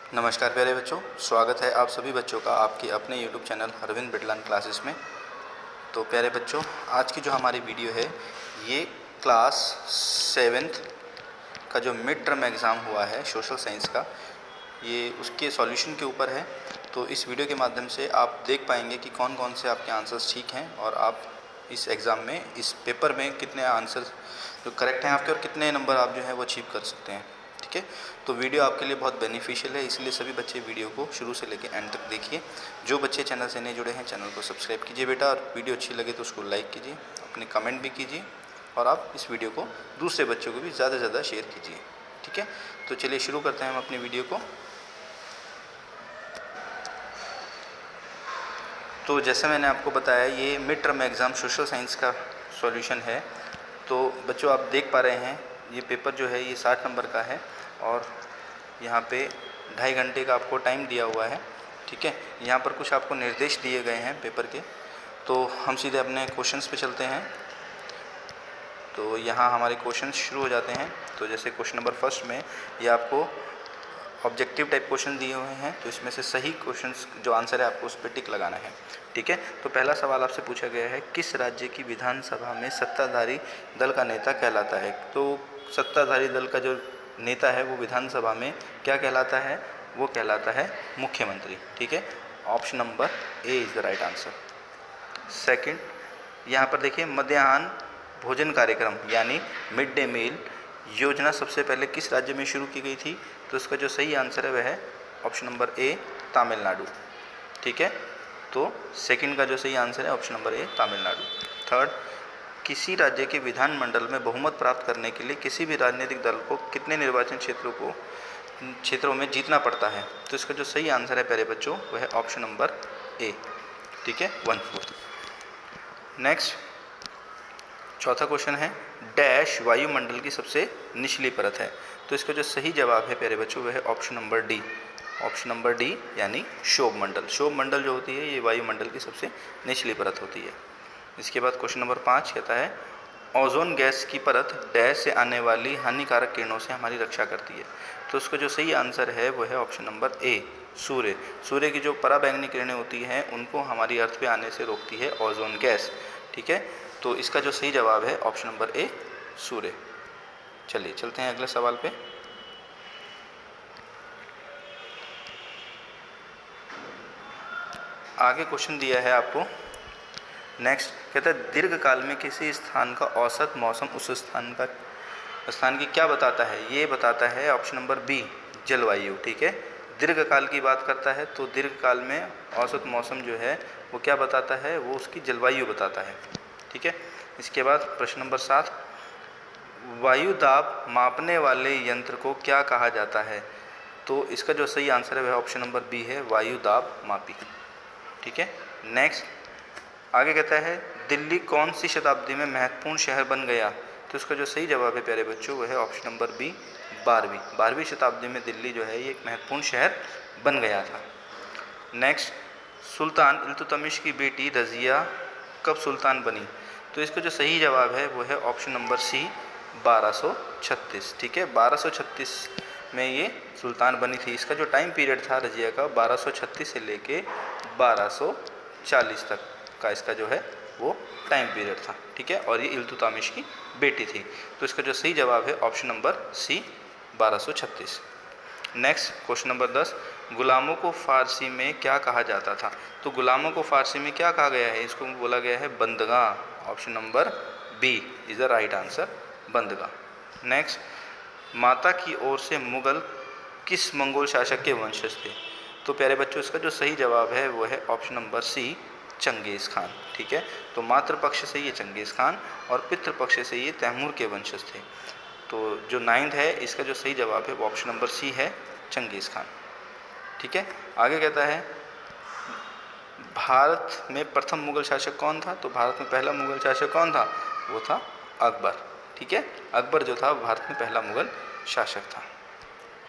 नमस्कार प्यारे बच्चों, स्वागत है आप सभी बच्चों का आपके अपने YouTube channel Arvind Bidlan classes में। तो प्यारे बच्चों, आज की जो हमारी वीडियो है ये क्लास 7th का जो मिड टर्म एग्ज़ाम हुआ है सोशल साइंस का, ये उसके सॉल्यूशन के ऊपर है। तो इस वीडियो के माध्यम से आप देख पाएंगे कि कौन कौन से आपके आंसर्स ठीक हैं और आप इस एग्ज़ाम में, इस पेपर में कितने आंसर जो करेक्ट हैं आपके और कितने नंबर आप जो है वो अचीव कर सकते हैं। ठीक है, तो वीडियो आपके लिए बहुत बेनिफिशियल है, इसलिए सभी बच्चे वीडियो को शुरू से लेकर एंड तक देखिए। जो बच्चे चैनल से नहीं जुड़े हैं चैनल को सब्सक्राइब कीजिए बेटा, और वीडियो अच्छी लगे तो उसको लाइक कीजिए, अपने कमेंट भी कीजिए और आप इस वीडियो को दूसरे बच्चों को भी ज़्यादा से ज़्यादा शेयर कीजिए। ठीक है, तो चलिए शुरू करते हैं हम अपनी वीडियो को। तो जैसे मैंने आपको बताया, ये mid term exam social science का सॉल्यूशन है। तो बच्चों आप देख पा रहे हैं ये पेपर जो है ये 60 नंबर का है और यहाँ पे 2.5 घंटे का आपको टाइम दिया हुआ है। ठीक है, यहाँ पर कुछ आपको निर्देश दिए गए हैं पेपर के। तो हम सीधे अपने क्वेश्चंस पे चलते हैं। तो यहाँ हमारे क्वेश्चंस शुरू हो जाते हैं। तो जैसे क्वेश्चन नंबर फर्स्ट में ये आपको ऑब्जेक्टिव टाइप क्वेश्चन दिए हुए हैं, तो इसमें से सही क्वेश्चंस जो आंसर है आपको उस पर टिक लगाना है। ठीक है, तो पहला सवाल आपसे पूछा गया है, किस राज्य की विधानसभा में सत्ताधारी दल का नेता कहलाता है। तो सत्ताधारी दल का जो नेता है वो विधानसभा में क्या कहलाता है, वो कहलाता है मुख्यमंत्री। ठीक है, option number A is the right answer. Second, यहाँ पर देखिए, मध्याह्न भोजन कार्यक्रम यानी मिड डे मील योजना सबसे पहले किस राज्य में शुरू की गई थी। तो इसका जो सही आंसर है वह है ऑप्शन नंबर ए, तमिलनाडु। ठीक है, तो सेकंड का जो सही आंसर है option number A, Tamil Nadu. Third, किसी राज्य के विधानमंडल में बहुमत प्राप्त करने के लिए किसी भी राजनीतिक दल को कितने निर्वाचन क्षेत्रों में जीतना पड़ता है। तो इसका जो सही आंसर है प्यारे बच्चों वह है ऑप्शन नंबर ए। ठीक है, 1/4। नेक्स्ट, चौथा क्वेश्चन है, डैश वायुमंडल की सबसे निचली परत है। तो इसका जो सही जवाब है प्यारे बच्चों वह है option number D. Option number D यानी क्षोभ मंडल। क्षोभ मंडल जो होती है ये वायुमंडल की सबसे निचली परत होती है। इसके बाद क्वेश्चन नंबर 5 कहता है, ओजोन गैस की परत डैश से आने वाली हानिकारक किरणों से हमारी रक्षा करती है। तो उसका जो सही आंसर है वो है ऑप्शन नंबर ए, सूर्य। सूर्य की जो पराबैंगनी किरणें होती हैं उनको हमारी अर्थ पे आने से रोकती है ओजोन गैस। ठीक है, तो इसका जो सही जवाब है ऑप्शन नंबर ए, सूर्य। चलिए चलते हैं अगले सवाल पे। आगे क्वेश्चन दिया है आपको। नेक्स्ट कहता है, दीर्घकाल में किसी स्थान का औसत मौसम उस स्थान की क्या बताता है। ये बताता है ऑप्शन नंबर बी, जलवायु। ठीक है, दीर्घकाल की बात करता है तो दीर्घकाल में औसत मौसम जो है वो क्या बताता है, वो उसकी जलवायु बताता है। ठीक है, इसके बाद प्रश्न नंबर 7, वायु दाब मापने वाले यंत्र को क्या कहा जाता है। तो इसका जो सही आंसर है वह ऑप्शन नंबर बी है, वायु दाब मापी। ठीक है, नेक्स्ट आगे कहता है, दिल्ली कौन सी शताब्दी में महत्वपूर्ण शहर बन गया। तो इसका जो सही जवाब है प्यारे बच्चों वह है ऑप्शन नंबर बी, 12वीं शताब्दी में दिल्ली जो है ये एक महत्वपूर्ण शहर बन गया था। नेक्स्ट, सुल्तान इल्तुतमिश की बेटी रज़िया कब सुल्तान बनी। तो इसका जो सही जवाब है वो है ऑप्शन नंबर सी, 1236। ठीक है, 1236 में ये सुल्तान बनी थी। इसका जो टाइम पीरियड था रज़िया का 1236 से लेके 1240 तक का इसका जो है वो टाइम पीरियड था। ठीक है, और ये इल्तुतमिश की बेटी थी। तो इसका जो सही जवाब है option number C, 1236। Next question number 10, गुलामों को फ़ारसी में क्या कहा जाता था। तो गुलामों को फ़ारसी में क्या कहा गया है, इसको बोला गया है बंदगा। Option number B is the right answer, बंदगा। नेक्स्ट, माता की ओर से मुगल किस मंगोल शासक के वंशज थे। तो प्यारे बच्चों इसका जो सही जवाब है वो है option number C, Changez Khan. ठीक है, तो मातृपक्ष से ये चंगेज़ खान और पितृपक्ष से ये तैमूर के वंशज थे। तो जो 9th है इसका जो सही जवाब है वो ऑप्शन नंबर सी है, चंगेज़ खान। ठीक है, आगे कहता है, भारत में प्रथम मुगल शासक कौन था। तो भारत में पहला मुगल शासक कौन था, वो था अकबर। ठीक है, अकबर जो था भारत में पहला मुगल शासक था।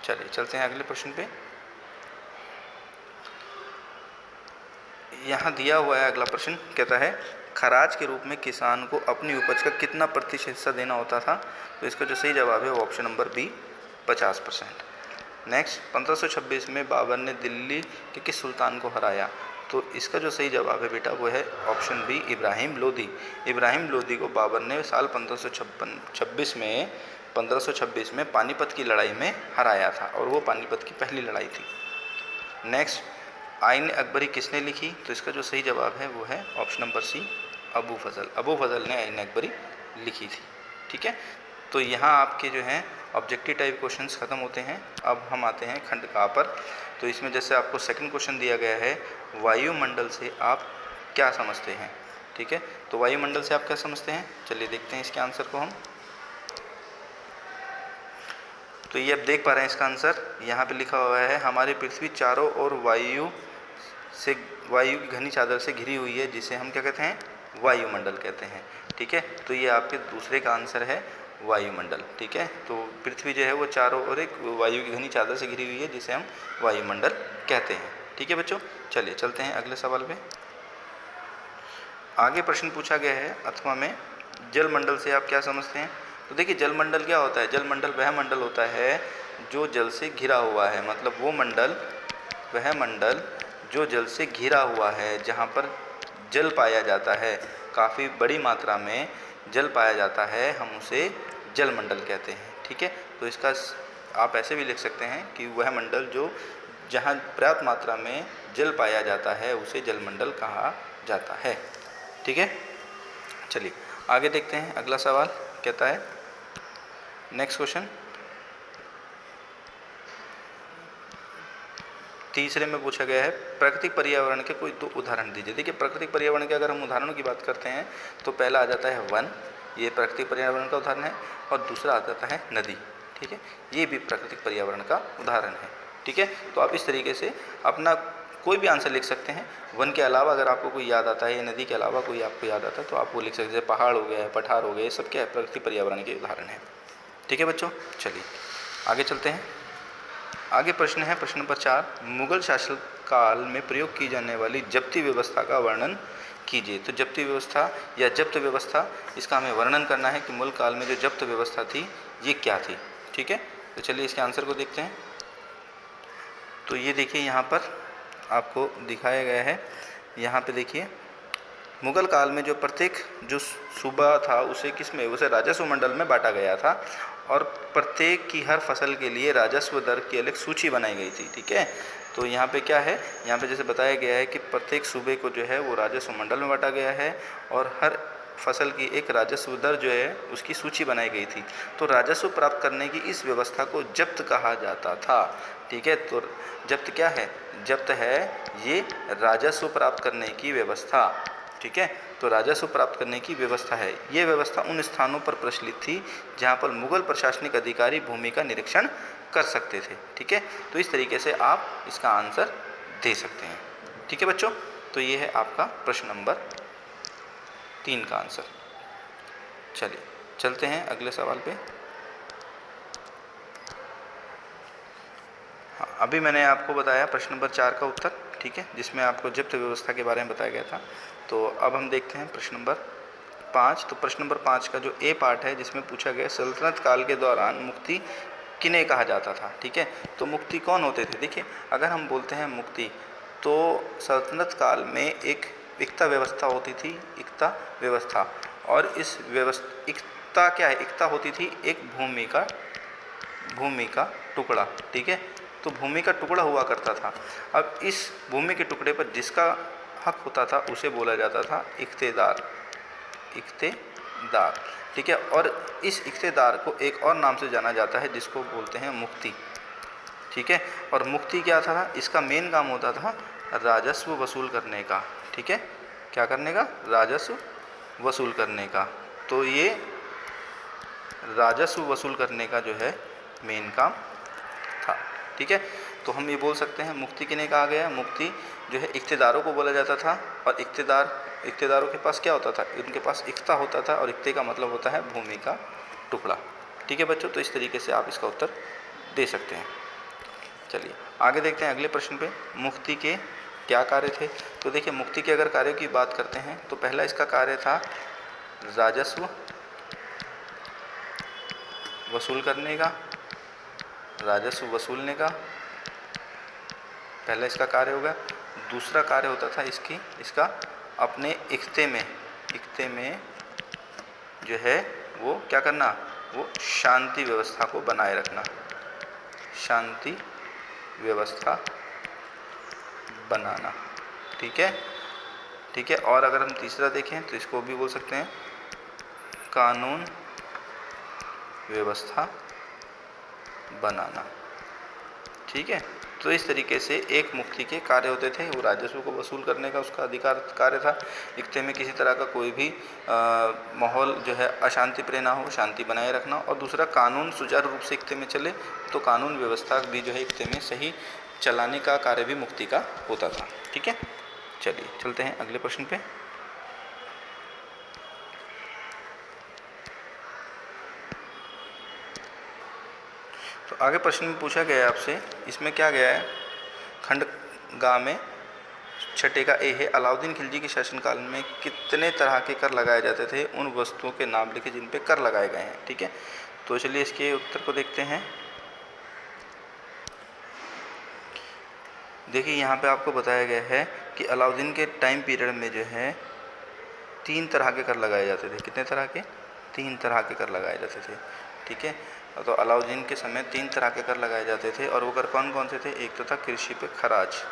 चलिए चलते हैं अगले प्रश्न पे। यहाँ दिया हुआ है अगला प्रश्न, कहता है, खराज के रूप में किसान को अपनी उपज का कितना प्रतिशत हिस्सा देना होता था। तो इसका जो सही जवाब है वो ऑप्शन नंबर बी, 50%। नेक्स्ट 1526 में बाबर ने दिल्ली के किस सुल्तान को हराया? तो इसका जो सही जवाब है बेटा वो है ऑप्शन बी, इब्राहिम लोदी। इब्राहिम लोदी को बाबर ने साल 1526 में पानीपत की लड़ाई में हराया था और वो पानीपत की पहली लड़ाई थी। नेक्स्ट, आईन अकबरी किसने लिखी? तो इसका जो सही जवाब है वो है ऑप्शन नंबर सी, अबू फजल। अबू फजल ने आईन अकबरी लिखी थी। ठीक है, तो यहाँ आपके जो हैं ऑब्जेक्टिव टाइप क्वेश्चंस ख़त्म होते हैं। अब हम आते हैं खंड का पर। तो इसमें जैसे आपको सेकंड क्वेश्चन दिया गया है, वायुमंडल से आप क्या समझते हैं? ठीक है, तो वायुमंडल से आप क्या समझते हैं, चलिए देखते हैं इसके आंसर को हम। तो ये अब देख पा रहे हैं इसका आंसर, यहाँ पे लिखा हुआ है हमारी पृथ्वी चारों ओर वायु की घनी चादर से घिरी हुई है, जिसे हम क्या कहते हैं, वायुमंडल कहते हैं। ठीक है, तो ये आपके दूसरे का आंसर है वायुमंडल। ठीक है, तो पृथ्वी जो है वो चारों ओर एक वायु की घनी चादर से घिरी हुई है, जिसे हम वायुमंडल कहते हैं। ठीक है बच्चों, चलिए चलते हैं अगले सवाल पे। आगे प्रश्न पूछा गया है अथवा में, जलमंडल से आप क्या समझते हैं? तो देखिए जलमंडल क्या होता है, जलमंडल वह मंडल होता है जो जल से घिरा हुआ है, मतलब वो मंडल, वह मंडल जो जल से घिरा हुआ है, जहाँ पर जल पाया जाता है, काफ़ी बड़ी मात्रा में जल पाया जाता है, हम उसे जलमंडल कहते हैं। ठीक है, तो इसका आप ऐसे भी लिख सकते हैं कि वह मंडल जो जहाँ पर्याप्त मात्रा में जल पाया जाता है उसे जलमंडल कहा जाता है। ठीक है, चलिए आगे देखते हैं। अगला सवाल कहता है, नेक्स्ट क्वेश्चन तीसरे में पूछा गया है, प्राकृतिक पर्यावरण के कोई दो उदाहरण दीजिए। देखिए प्राकृतिक पर्यावरण के अगर हम उदाहरणों की बात करते हैं तो पहला आ जाता है वन, ये प्राकृतिक पर्यावरण का उदाहरण है, और दूसरा आ जाता है नदी। ठीक है, ये भी प्राकृतिक पर्यावरण का उदाहरण है। ठीक है, तो आप इस तरीके से अपना कोई भी आंसर लिख सकते हैं। वन के अलावा अगर आपको कोई याद आता है या नदी के अलावा कोई आपको याद आता है तो आप वो लिख सकते हैं, जैसे पहाड़ हो गया है, पठार हो गए, ये सब क्या है, प्राकृतिक पर्यावरण के उदाहरण है। ठीक है बच्चों, चलिए आगे चलते हैं। आगे प्रश्न है प्रश्न नंबर 4, मुगल शासनकाल में प्रयोग की जाने वाली जब्ती व्यवस्था का वर्णन कीजिए। तो जब्ती व्यवस्था या जब्त व्यवस्था, इसका हमें वर्णन करना है कि मुगल काल में जो जब्त व्यवस्था थी ये क्या थी। ठीक है, तो चलिए इसके आंसर को देखते हैं। तो ये देखिए यहाँ पर आपको दिखाया गया है, यहाँ पे देखिए मुगल काल में जो प्रत्येक जो सूबा था उसे किसमें, उसे राजस्व मंडल में बांटा गया था, और प्रत्येक की हर फसल के लिए राजस्व दर की अलग सूची बनाई गई थी। ठीक है, तो यहाँ पे क्या है, यहाँ पे जैसे बताया गया है कि प्रत्येक सूबे को जो है वो राजस्व मंडल में बांटा गया है और हर फसल की एक राजस्व दर जो है उसकी सूची बनाई गई थी। तो राजस्व प्राप्त करने की इस व्यवस्था को जब्त कहा जाता था। ठीक है, तो जब्त क्या है, जब्त है ये राजस्व प्राप्त करने की व्यवस्था। ठीक है, तो राजस्व प्राप्त करने की व्यवस्था है। ये व्यवस्था उन स्थानों पर प्रचलित थी जहाँ पर मुगल प्रशासनिक अधिकारी भूमि का निरीक्षण कर सकते थे। ठीक है, तो इस तरीके से आप इसका आंसर दे सकते हैं। ठीक है बच्चों, तो ये है आपका प्रश्न नंबर 3 का आंसर। चलिए चलते हैं अगले सवाल पे। हाँ, अभी मैंने आपको बताया प्रश्न नंबर 4 का उत्तर, ठीक है, जिसमें आपको जब्त व्यवस्था के बारे में बताया गया था। तो अब हम देखते हैं प्रश्न नंबर 5। तो प्रश्न नंबर 5 का जो ए पार्ट है, जिसमें पूछा गया सल्तनत काल के दौरान मुक्ति किन्हें कहा जाता था। ठीक है, तो मुक्ति कौन होते थे? देखिए अगर हम बोलते हैं मुक्ति, तो सल्तनत काल में एक इक्ता व्यवस्था होती थी, इक्ता व्यवस्था, और इस व्यवस्था इक्ता क्या है, इक्ता होती थी एक भूमि का टुकड़ा। ठीक है, तो भूमि का टुकड़ा हुआ करता था। अब इस भूमि के टुकड़े पर जिसका हक होता था उसे बोला जाता था इख्तेदार। ठीक है, और इस इख्तेदार को एक और नाम से जाना जाता है जिसको बोलते हैं मुक्ति। ठीक है, और मुक्ति क्या था, इसका मेन काम होता था राजस्व वसूल करने का। ठीक है, क्या करने का, राजस्व वसूल करने का। तो ये राजस्व वसूल करने का जो है मेन काम था। ठीक है, तो हम ये बोल सकते हैं मुक्ति किन्हें कहा गया, मुक्ति जो है इख्तेदारों को बोला जाता था, और इख्तेदारों के पास क्या होता था, उनके पास इख्ता होता था, और इख्ते का मतलब होता है भूमि का टुकड़ा। ठीक है बच्चों, तो इस तरीके से आप इसका उत्तर दे सकते हैं। चलिए आगे देखते हैं अगले प्रश्न पे, मुक्ति के क्या कार्य थे। तो देखिए मुक्ति के अगर कार्यों की बात करते हैं तो पहला इसका कार्य था राजस्व वसूल करने का। राजस्व वसूलने का पहला इसका कार्य होगा। दूसरा कार्य होता था इसका अपने इख्ते में जो है वो क्या करना, वो शांति व्यवस्था को बनाए रखना, शांति व्यवस्था बनाना। ठीक है। और अगर हम तीसरा देखें तो इसको भी बोल सकते हैं कानून व्यवस्था बनाना। ठीक है। तो इस तरीके से एक मुक्ति के कार्य होते थे। वो राजस्व को वसूल करने का उसका अधिकार कार्य था। इख्ते में किसी तरह का कोई भी माहौल जो है अशांति प्रिय ना हो, शांति बनाए रखना। और दूसरा कानून सुचारू रूप से इख्ते में चले, तो कानून व्यवस्था भी जो है इख्ते में सही चलाने का कार्य भी मुक्ति का होता था। ठीक है। चलिए चलते हैं अगले प्रश्न पे। तो आगे प्रश्न में पूछा गया है आपसे, इसमें क्या गया है, खंड गा में छठे का ए है, अलाउद्दीन खिलजी के शासनकाल में कितने तरह के कर लगाए जाते थे, उन वस्तुओं के नाम लिखे जिन पे कर लगाए गए हैं। ठीक है। तो चलिए इसके उत्तर को देखते हैं। देखिए यहाँ पे आपको बताया गया है कि अलाउद्दीन के टाइम पीरियड में जो है 3 तरह के कर लगाए जाते थे। कितने तरह के? 3 तरह के कर लगाए जाते थे। ठीक है। तो अलाउद्दीन के समय 3 तरह के कर लगाए जाते थे, और वो कर कौन कौन से थे? एक तो था कृषि पे खराज।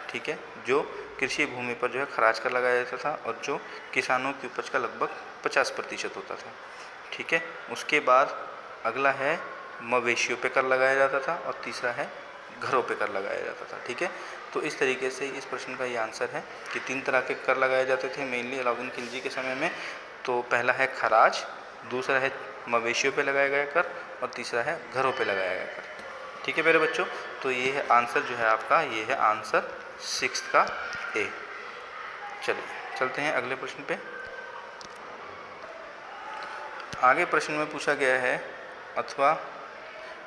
ठीक है, जो कृषि भूमि पर जो है खराज कर लगाया जाता था, और जो किसानों की उपज का लगभग 50% होता था। ठीक है। उसके बाद अगला है मवेशियों पे कर लगाया जाता था, और तीसरा है घरों पे कर लगाया जाता था। ठीक है। तो इस तरीके से इस प्रश्न का ये आंसर है कि 3 तरह के कर लगाए जाते थे मेनली अलाउद्दीन खिलजी के समय में। तो पहला है खराज, दूसरा है मवेशियों पे लगाया गया कर, और तीसरा है घरों पे लगाया गया कर। ठीक है मेरे बच्चों, तो ये है आंसर जो है आपका, ये है आंसर 6 का ए। चलिए चलते हैं अगले प्रश्न पे। आगे प्रश्न में पूछा गया है अथवा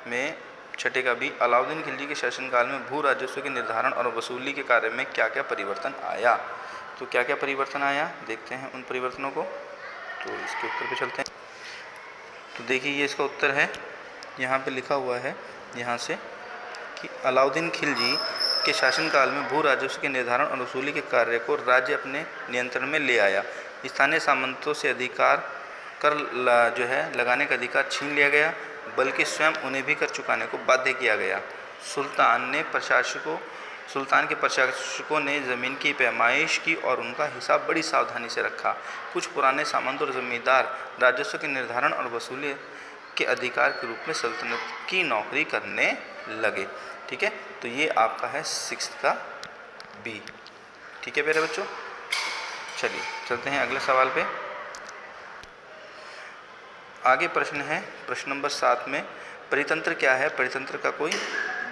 में छठे का भी, अलाउद्दीन खिलजी के शासनकाल में भू राजस्व के निर्धारण और वसूली के कार्य में क्या क्या परिवर्तन आया। तो क्या क्या परिवर्तन आया, देखते हैं उन परिवर्तनों को। तो इसके उत्तर पे चलते हैं। तो देखिए ये इसका उत्तर है, यहाँ पे लिखा हुआ है यहाँ से कि अलाउद्दीन खिलजी के शासनकाल में भू राजस्व के निर्धारण और वसूली के कार्य को राज्य अपने नियंत्रण में ले आया। स्थानीय सामंतों से अधिकार कर जो है लगाने का अधिकार छीन लिया गया, बल्कि स्वयं उन्हें भी कर चुकाने को बाध्य किया गया। सुल्तान के प्रशासकों ने ज़मीन की पैमाइश की और उनका हिसाब बड़ी सावधानी से रखा। कुछ पुराने सामंत और जमींदार राजस्व के निर्धारण और वसूली के अधिकार के रूप में सल्तनत की नौकरी करने लगे। ठीक है। तो ये आपका है 6 का बी। ठीक है मेरे बच्चों, चलिए चलते हैं अगले सवाल पे। आगे प्रश्न है प्रश्न नंबर 7 में, परितंत्र क्या है, परितंत्र का कोई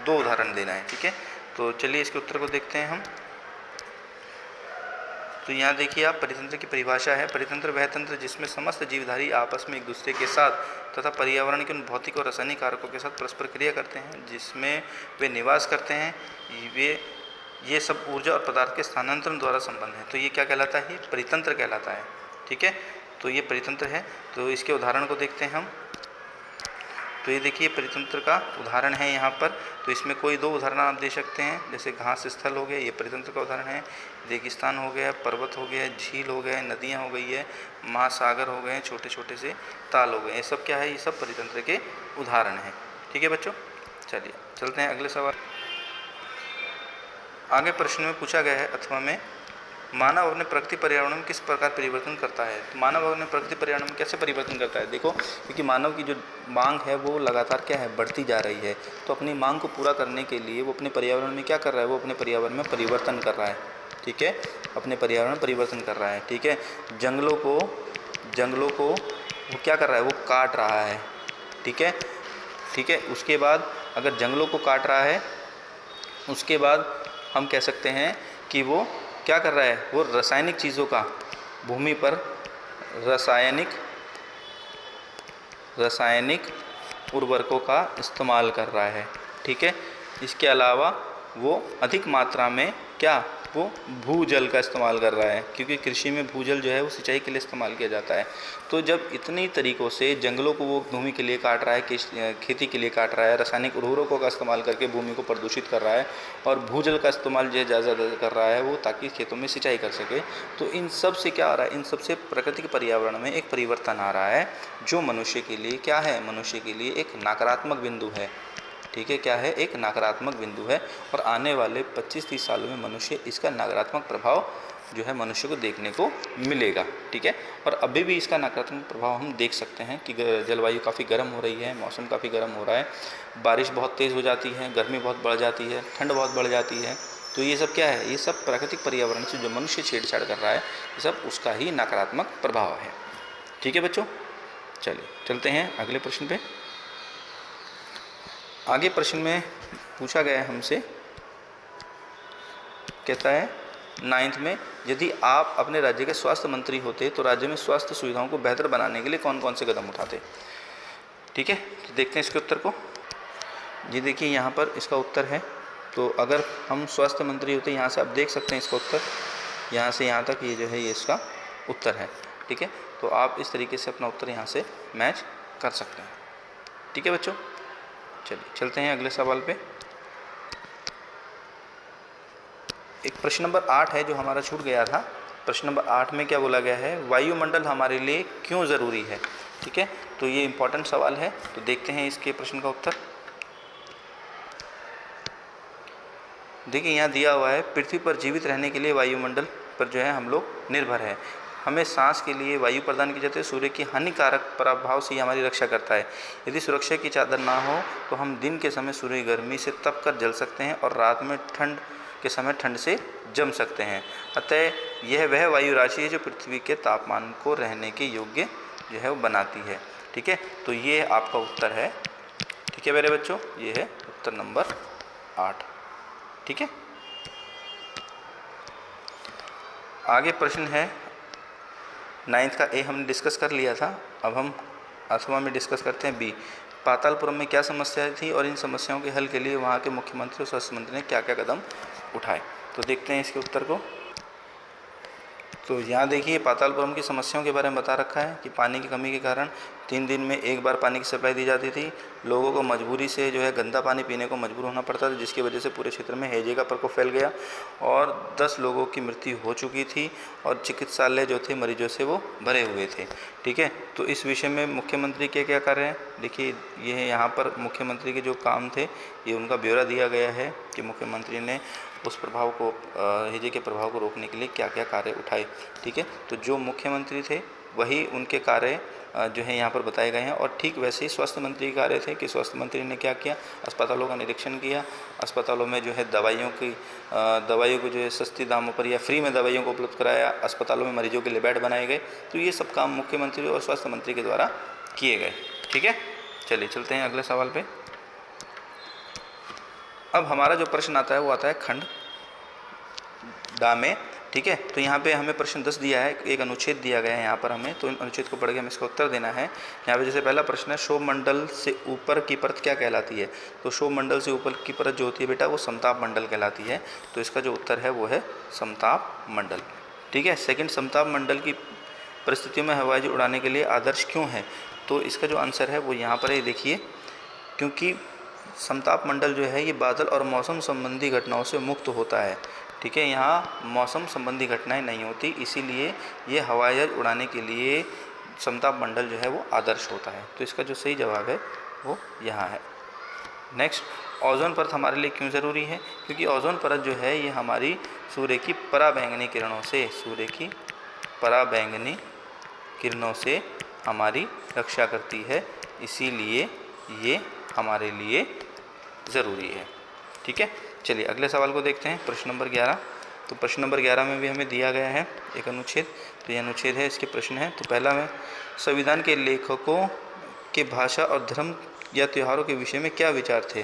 2 उदाहरण देना है। ठीक है। तो चलिए इसके उत्तर को देखते हैं हम। तो यहाँ देखिए आप, परितंत्र की परिभाषा है, परितंत्र वह तंत्र जिसमें समस्त जीवधारी आपस में एक दूसरे के साथ तथा पर्यावरण के उन भौतिक और रासायनिक कारकों के साथ परस्पर क्रिया करते हैं जिसमें वे निवास करते हैं। ये सब ऊर्जा और पदार्थ के स्थानांतरण द्वारा संबंध है। तो ये क्या कहलाता है? परितंत्र कहलाता है। ठीक है। तो ये परितंत्र है। तो इसके उदाहरण को देखते हैं हम। तो ये देखिए परितंत्र का उदाहरण है यहाँ पर। तो इसमें कोई 2 उदाहरण आप दे सकते हैं, जैसे घास स्थल हो गया, ये परितंत्र का उदाहरण है, रेगिस्तान हो गया, पर्वत हो गया, झील हो गया, नदियाँ हो गई है, महासागर हो गए, छोटे छोटे से ताल हो गए, ये सब क्या है? ये सब परितंत्र के उदाहरण हैं। ठीक है बच्चों, चलिए चलते हैं अगले सवाल। आगे प्रश्न में पूछा गया है अथवा में, मानव अपने प्रकृति पर्यावरण में किस प्रकार परिवर्तन करता है। तो मानव अपने प्रकृति पर्यावरण में कैसे परिवर्तन करता है? देखो, क्योंकि मानव की जो मांग है वो लगातार क्या है? बढ़ती जा रही है। तो अपनी मांग को पूरा करने के लिए वो अपने पर्यावरण में क्या कर रहा है? वो अपने पर्यावरण में परिवर्तन कर रहा है। ठीक है, अपने पर्यावरण में परिवर्तन कर रहा है। ठीक है, जंगलों को वो क्या कर रहा है? वो काट रहा है। ठीक है, उसके बाद अगर जंगलों को काट रहा है, उसके बाद हम कह सकते हैं कि वो क्या कर रहा है? वो रासायनिक चीज़ों का भूमि पर रासायनिक उर्वरकों का इस्तेमाल कर रहा है। ठीक है, इसके अलावा वो अधिक मात्रा में क्या वो भूजल का इस्तेमाल कर रहा है, क्योंकि कृषि में भूजल जो है वो सिंचाई के लिए इस्तेमाल किया जाता है। तो जब इतनी तरीक़ों से जंगलों को वो भूमि के लिए काट रहा है, खेती के लिए काट रहा है, रासायनिक उर्वरकों का इस्तेमाल करके भूमि को प्रदूषित कर रहा है और भूजल का इस्तेमाल जो है ज़्यादा कर रहा है वो, ताकि खेतों में सिंचाई कर सके, तो इन सब से क्या आ रहा है, इन सब से प्रकृति के पर्यावरण में एक परिवर्तन आ रहा है, जो मनुष्य के लिए क्या है, मनुष्य के लिए एक नकारात्मक बिंदु है। ठीक है, क्या है, एक नकारात्मक बिंदु है, और आने वाले 25-30 सालों में मनुष्य इसका नकारात्मक प्रभाव जो है मनुष्य को देखने को मिलेगा। ठीक है, और अभी भी इसका नकारात्मक प्रभाव हम देख सकते हैं कि जलवायु काफ़ी गर्म हो रही है, मौसम काफ़ी गर्म हो रहा है, बारिश बहुत तेज़ हो जाती है, गर्मी बहुत बढ़ जाती है, ठंड बहुत बढ़ जाती है। तो ये सब क्या है, ये सब प्राकृतिक पर्यावरण से जो मनुष्य छेड़छाड़ कर रहा है, ये सब उसका ही नकारात्मक प्रभाव है। ठीक है बच्चों, चलिए चलते हैं अगले प्रश्न पे। आगे प्रश्न में पूछा गया है हमसे, कहता है 9th में, यदि आप अपने राज्य के स्वास्थ्य मंत्री होते तो राज्य में स्वास्थ्य सुविधाओं को बेहतर बनाने के लिए कौन कौन से कदम उठाते। ठीक है, तो देखते हैं इसके उत्तर को। ये देखिए यहाँ पर इसका उत्तर है। तो अगर हम स्वास्थ्य मंत्री होते, यहाँ से आप देख सकते हैं इसका उत्तर, यहाँ से यहाँ तक ये जो है ये इसका उत्तर है। ठीक है, तो आप इस तरीके से अपना उत्तर यहाँ से मैच कर सकते हैं। ठीक है बच्चों, चलिए चलते हैं अगले सवाल पे। एक प्रश्न नंबर 8 है जो हमारा छूट गया था। प्रश्न नंबर 8 में क्या बोला गया है, वायुमंडल हमारे लिए क्यों ज़रूरी है। ठीक है, तो ये इम्पोर्टेंट सवाल है, तो देखते हैं इसके प्रश्न का उत्तर। देखिए यहाँ दिया हुआ है, पृथ्वी पर जीवित रहने के लिए वायुमंडल पर जो है हम लोग निर्भर है। हमें सांस के लिए वायु प्रदान की जाती है। सूर्य की हानिकारक प्रभाव से हमारी रक्षा करता है। यदि सुरक्षा की चादर ना हो तो हम दिन के समय सूर्य की गर्मी से तप कर जल सकते हैं और रात में ठंड के समय ठंड से जम सकते हैं। अतः यह वह वायु राशि है जो पृथ्वी के तापमान को रहने के योग्य जो है वो बनाती है। ठीक है, तो ये आपका उत्तर है। ठीक है मेरे बच्चों, ये है उत्तर नंबर 8। ठीक है, आगे प्रश्न है 9th का ए हमने डिस्कस कर लिया था। अब हम 8वां में डिस्कस करते हैं बी। पातालपुरम में क्या समस्याएं थी और इन समस्याओं के हल के लिए वहाँ के मुख्यमंत्री और स्वास्थ्य मंत्री ने क्या क्या कदम उठाए, तो देखते हैं इसके उत्तर को। तो यहाँ देखिए पातालपुरम की समस्याओं के बारे में बता रखा है कि पानी की कमी के कारण 3 दिन में एक बार पानी की सप्लाई दी जाती थी। लोगों को मजबूरी से जो है गंदा पानी पीने को मजबूर होना पड़ता था, जिसकी वजह से पूरे क्षेत्र में हैजे का प्रकोप फैल गया और 10 लोगों की मृत्यु हो चुकी थी और चिकित्सालय जो थे मरीजों से वो भरे हुए थे। ठीक है, तो इस विषय में मुख्यमंत्री के क्या कर रहे हैं, देखिए ये यहाँ पर मुख्यमंत्री के जो काम थे ये उनका ब्यौरा दिया गया है कि मुख्यमंत्री ने उस प्रभाव को हैजे के प्रभाव को रोकने के लिए क्या क्या कार्य उठाए। ठीक है, तो जो मुख्यमंत्री थे वही उनके कार्य जो है यहाँ पर बताए गए हैं। और ठीक वैसे ही स्वास्थ्य मंत्री के कार्य थे कि स्वास्थ्य मंत्री ने क्या किया, अस्पतालों का निरीक्षण किया, अस्पतालों में जो है दवाइयों को जो है सस्ती दामों पर या फ्री में दवाइयों को उपलब्ध कराया, अस्पतालों में मरीजों के लिए बेड बनाए गए। तो ये सब काम मुख्यमंत्री और स्वास्थ्य मंत्री के द्वारा किए गए। ठीक है, चलिए चलते हैं अगले सवाल पे। अब हमारा जो प्रश्न आता है वो आता है खंड डा में। ठीक है, तो यहाँ पे हमें प्रश्न 10 दिया है, एक अनुच्छेद दिया गया है यहाँ पर हमें, तो इन अनुच्छेद को पढ़ के हमें इसका उत्तर देना है। यहाँ पे जैसे पहला प्रश्न है, शोभ मंडल से ऊपर की परत क्या कहलाती है। तो शोभ मंडल से ऊपर की परत जो होती है बेटा वो समताप मंडल कहलाती है। तो इसका जो उत्तर है वो है समताप मंडल। ठीक है, सेकंड, समताप मंडल की परिस्थितियों में हवाई जहाज उड़ाने के लिए आदर्श क्यों है। तो इसका जो आंसर है वो यहाँ पर है, देखिए क्योंकि समताप मंडल जो है ये बादल और मौसम संबंधी घटनाओं से मुक्त होता है। ठीक है, यहाँ मौसम संबंधी घटनाएं नहीं होती, इसीलिए ये हवाई जहाज उड़ाने के लिए समताप मंडल जो है वो आदर्श होता है। तो इसका जो सही जवाब है वो यहाँ है। नेक्स्ट, ओजोन परत हमारे लिए क्यों ज़रूरी है। क्योंकि ओजोन परत जो है ये हमारी सूर्य की पराबैंगनी किरणों से हमारी रक्षा करती है, इसीलिए ये हमारे लिए ज़रूरी है। ठीक है, चलिए अगले सवाल को देखते हैं, प्रश्न नंबर 11। तो प्रश्न नंबर 11 में भी हमें दिया गया है एक अनुच्छेद, तो ये अनुच्छेद है, इसके प्रश्न है। तो पहला में, संविधान के लेखकों के भाषा और धर्म या त्योहारों के विषय में क्या विचार थे।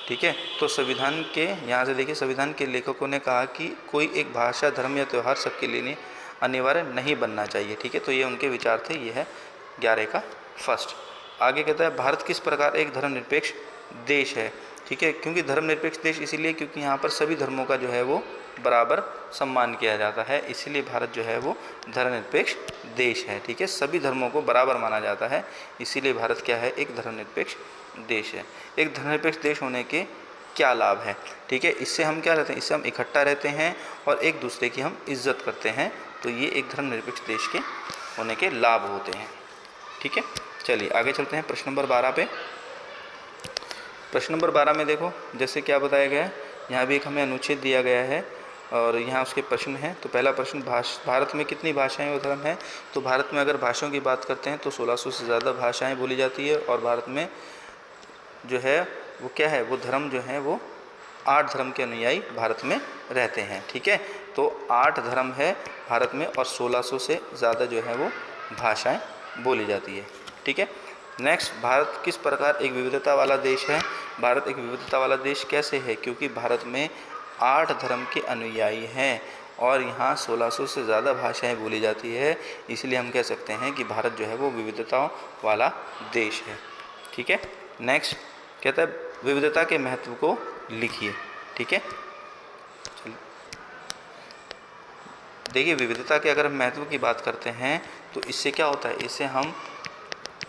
ठीक है, तो संविधान के, यहाँ से देखिए, संविधान के लेखकों ने कहा कि कोई एक भाषा, धर्म या त्यौहार सबके लिए अनिवार्य नहीं बनना चाहिए। ठीक है, तो ये उनके विचार थे, ये है 11 का फर्स्ट। आगे कहता है, भारत किस प्रकार एक धर्मनिरपेक्ष देश है। ठीक है, क्योंकि धर्मनिरपेक्ष देश इसीलिए क्योंकि यहाँ पर सभी धर्मों का जो है वो बराबर सम्मान किया जाता है, इसीलिए भारत जो है वो धर्मनिरपेक्ष देश है। ठीक है, सभी धर्मों को बराबर माना जाता है, इसीलिए भारत क्या है, एक धर्मनिरपेक्ष देश है। एक धर्मनिरपेक्ष देश होने के क्या लाभ है? ठीक है, इससे हम क्या रहते हैं, इससे हम इकट्ठा रहते हैं और एक दूसरे की हम इज्जत करते हैं, तो ये एक धर्मनिरपेक्ष देश के होने के लाभ होते हैं। ठीक है, चलिए आगे चलते हैं प्रश्न नंबर 12 पे। प्रश्न नंबर 12 में देखो जैसे क्या बताया गया है, यहाँ भी एक हमें अनुच्छेद दिया गया है और यहाँ उसके प्रश्न हैं। तो पहला प्रश्न, भारत में कितनी भाषाएं और धर्म हैं? तो भारत में अगर भाषाओं की बात करते हैं तो 1600 से ज़्यादा भाषाएं बोली जाती है और भारत में जो है वो क्या है, वो धर्म जो है वो 8 धर्म के अनुयायी भारत में रहते हैं। ठीक है, तो 8 धर्म है भारत में और 1600 से ज़्यादा जो है वो भाषाएं बोली जाती है। ठीक है, नेक्स्ट, भारत किस प्रकार एक विविधता वाला देश है? भारत एक विविधता वाला देश कैसे है? क्योंकि भारत में 8 धर्म के अनुयायी हैं और यहाँ 1600 से ज़्यादा भाषाएं बोली जाती है, इसलिए हम कह सकते हैं कि भारत जो है वो विविधताओं वाला देश है। ठीक है, नेक्स्ट कहता है विविधता के महत्व को लिखिए। ठीक है, देखिए विविधता के अगर हम महत्व की बात करते हैं तो इससे क्या होता है, इससे हम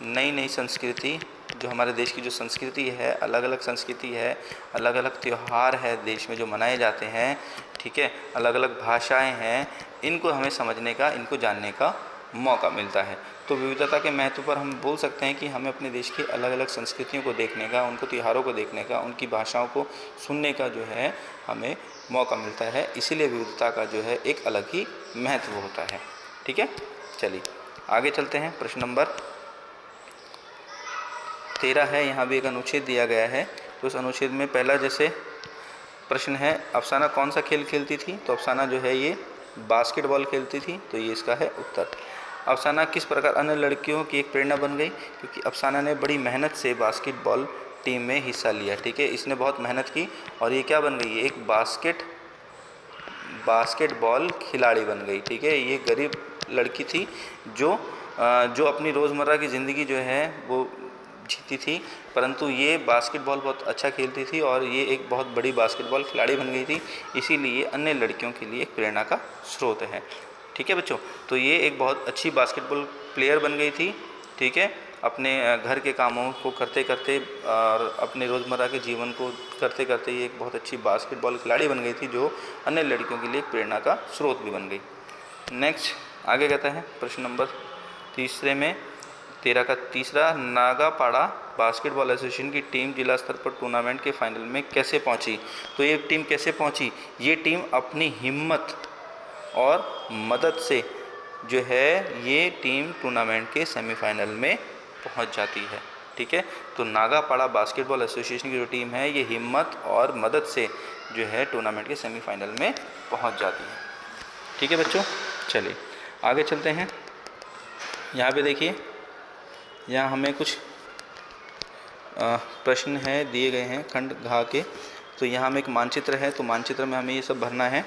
नई नई संस्कृति, जो हमारे देश की जो संस्कृति है, अलग अलग संस्कृति है, अलग अलग त्यौहार है देश में जो मनाए जाते हैं, ठीक है, अलग अलग भाषाएं हैं, इनको हमें समझने का, इनको जानने का मौका मिलता है। तो विविधता के महत्व पर हम बोल सकते हैं कि हमें अपने देश की अलग अलग संस्कृतियों को देखने का, उनको त्योहारों को देखने का, उनकी भाषाओं को सुनने का जो है हमें मौका मिलता है, इसीलिए विविधता का जो है एक अलग ही महत्व होता है। ठीक है, चलिए आगे चलते हैं। प्रश्न नंबर 13 है, यहाँ भी एक अनुच्छेद दिया गया है। तो उस अनुच्छेद में पहला जैसे प्रश्न है, अफसाना कौन सा खेल खेलती थी? तो अफसाना जो है ये बास्केटबॉल खेलती थी, तो ये इसका है उत्तर। अफसाना किस प्रकार अन्य लड़कियों की एक प्रेरणा बन गई? क्योंकि अफसाना ने बड़ी मेहनत से बास्केटबॉल टीम में हिस्सा लिया। ठीक है, इसने बहुत मेहनत की और ये क्या बन गई, एक बास्केटबॉल खिलाड़ी बन गई। ठीक है, ये गरीब लड़की थी जो अपनी रोज़मर्रा की ज़िंदगी जो है वो जीती थी, परंतु ये बास्केटबॉल बहुत अच्छा खेलती थी और ये एक बहुत बड़ी बास्केटबॉल खिलाड़ी बन गई थी, इसीलिए अन्य लड़कियों के लिए एक प्रेरणा का स्रोत है। ठीक है बच्चों, तो ये एक बहुत अच्छी बास्केटबॉल प्लेयर बन गई थी। ठीक है, अपने घर के कामों को करते करते और अपने रोज़मर्रा के जीवन को करते करते ये एक बहुत अच्छी बास्केटबॉल खिलाड़ी बन गई थी, जो अन्य लड़कियों के लिए एक प्रेरणा का स्रोत भी बन गई। नेक्स्ट आगे कहता है प्रश्न नंबर 13 का तीसरा, नागापाड़ा बास्केटबॉल एसोसिएशन की टीम जिला स्तर पर टूर्नामेंट के फाइनल में कैसे पहुंची? तो ये टीम कैसे पहुंची? ये टीम अपनी हिम्मत और मदद से जो है ये टीम टूर्नामेंट के सेमीफाइनल में पहुंच जाती है। ठीक है, तो नागापाड़ा बास्केटबॉल एसोसिएशन की जो टीम है ये हिम्मत और मदद से जो है टूर्नामेंट के सेमीफाइनल में पहुंच जाती है। ठीक है बच्चों, चलिए आगे चलते हैं। यहाँ पे देखिए, यहाँ हमें कुछ प्रश्न है दिए गए हैं खंड घ के। तो यहाँ में एक मानचित्र है, तो मानचित्र में हमें ये सब भरना है।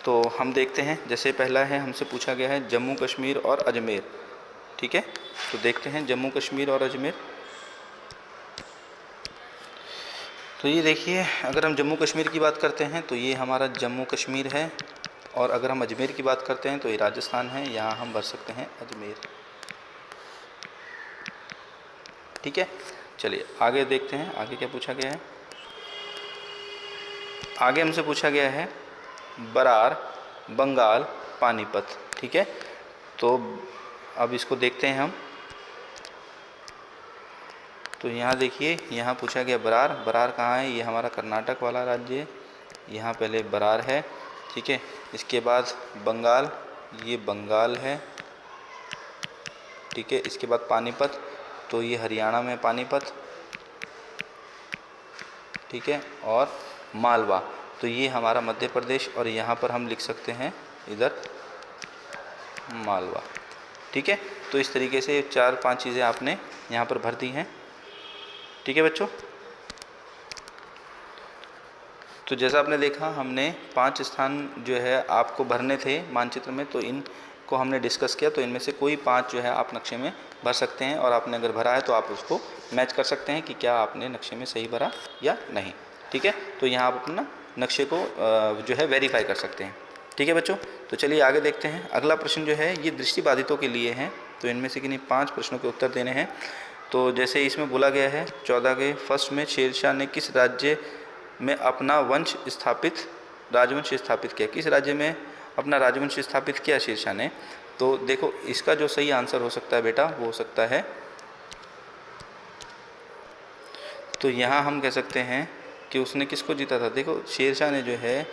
तो हम देखते हैं, जैसे पहला है हमसे पूछा गया है जम्मू कश्मीर और अजमेर। ठीक है, तो देखते हैं जम्मू कश्मीर और अजमेर। तो ये देखिए, अगर हम जम्मू कश्मीर की बात करते हैं तो ये हमारा जम्मू कश्मीर है, और अगर हम अजमेर की बात करते हैं तो ये राजस्थान है, यहाँ हम भर सकते हैं अजमेर। ठीक है, चलिए आगे देखते हैं आगे क्या पूछा गया है। आगे हमसे पूछा गया है बरार, बंगाल, पानीपत। ठीक है, तो अब इसको देखते हैं हम। तो यहाँ देखिए, यहाँ पूछा गया बरार। बरार कहाँ है? ये हमारा कर्नाटक वाला राज्य है, यहाँ पहले बरार है। ठीक है, इसके बाद बंगाल, ये बंगाल है। ठीक है, इसके बाद पानीपत, तो ये हरियाणा में पानीपत। ठीक है, और मालवा, तो ये हमारा मध्य प्रदेश, और यहाँ पर हम लिख सकते हैं इधर मालवा। ठीक है, तो इस तरीके से 4-5 चीज़ें आपने यहाँ पर भर दी हैं। ठीक है बच्चों, तो जैसा आपने देखा हमने 5 स्थान जो है आपको भरने थे मानचित्र में, तो इनको हमने डिस्कस किया। तो इनमें से कोई 5 जो है आप नक्शे में भर सकते हैं, और आपने अगर भरा है तो आप उसको मैच कर सकते हैं कि क्या आपने नक्शे में सही भरा या नहीं। ठीक है। तो यहाँ आप अपना नक्शे को जो है वेरीफाई कर सकते हैं। ठीक है बच्चों, तो चलिए आगे देखते हैं। अगला प्रश्न जो है ये दृष्टिबाधितों के लिए है, तो इनमें से किन्हीं 5 प्रश्नों के उत्तर देने हैं। तो जैसे इसमें बोला गया है 14 के फर्स्ट में शेरशाह ने किस राज्य में अपना राजवंश स्थापित किया, किस राज्य में अपना राजवंश स्थापित किया शेरशाह ने। तो देखो इसका जो सही आंसर हो सकता है बेटा वो हो सकता है, तो यहाँ हम कह सकते हैं कि उसने किसको जीता था। देखो शेरशाह ने जो है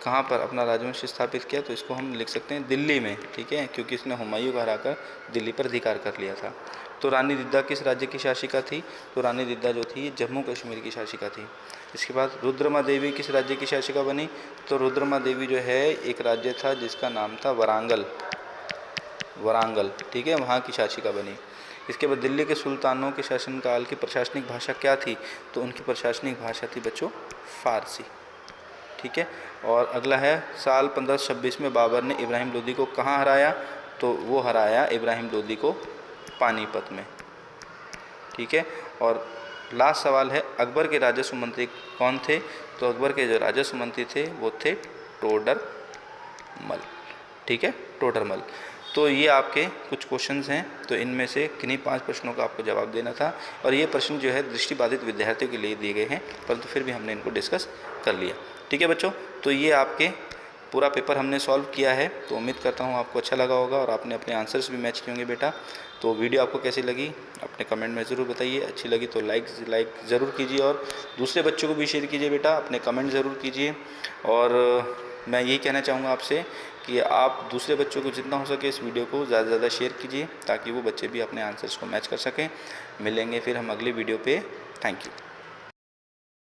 कहाँ पर अपना राजवंश स्थापित किया, तो इसको हम लिख सकते हैं दिल्ली में, ठीक है, क्योंकि इसने हुमायूं को हराकर दिल्ली पर अधिकार कर लिया था। तो रानी दिद्दा किस राज्य की शासिका थी, तो रानी दिद्दा जो थी जम्मू कश्मीर की शासिका थी। इसके बाद रुद्रमा देवी किस राज्य की शासिका बनी, तो रुद्रमा देवी जो है एक राज्य था जिसका नाम था वारंगल, ठीक है, वहाँ की शासिका बनी। इसके बाद दिल्ली के सुल्तानों के शासनकाल की प्रशासनिक भाषा क्या थी, तो उनकी प्रशासनिक भाषा थी बच्चों फ़ारसी, ठीक है। और अगला है साल 1526 में बाबर ने इब्राहिम लोदी को कहाँ हराया, तो वो हराया इब्राहिम लोदी को पानीपत में, ठीक है। और लास्ट सवाल है अकबर के राजस्व मंत्री कौन थे, तो अकबर के जो राजस्व मंत्री थे वो थे टोडरमल, ठीक है, टोडरमल। तो ये आपके कुछ क्वेश्चंस हैं, तो इनमें से किन्हीं 5 प्रश्नों का आपको जवाब देना था। और ये प्रश्न जो है दृष्टिबाधित विद्यार्थियों के लिए दिए गए हैं, परंतु फिर भी हमने इनको डिस्कस कर लिया, ठीक है बच्चों। तो ये आपके पूरा पेपर हमने सॉल्व किया है, तो उम्मीद करता हूँ आपको अच्छा लगा होगा और आपने अपने आंसर्स भी मैच किए होंगे बेटा। तो वीडियो आपको कैसी लगी अपने कमेंट में ज़रूर बताइए, अच्छी लगी तो लाइक ज़रूर कीजिए और दूसरे बच्चों को भी शेयर कीजिए बेटा, अपने कमेंट ज़रूर कीजिए। और मैं यही कहना चाहूँगा आपसे कि आप दूसरे बच्चों को जितना हो सके इस वीडियो को ज़्यादा से ज़्यादा शेयर कीजिए, ताकि वो बच्चे भी अपने आंसर्स को मैच कर सकें। मिलेंगे फिर हम अगली वीडियो पे। Thank you.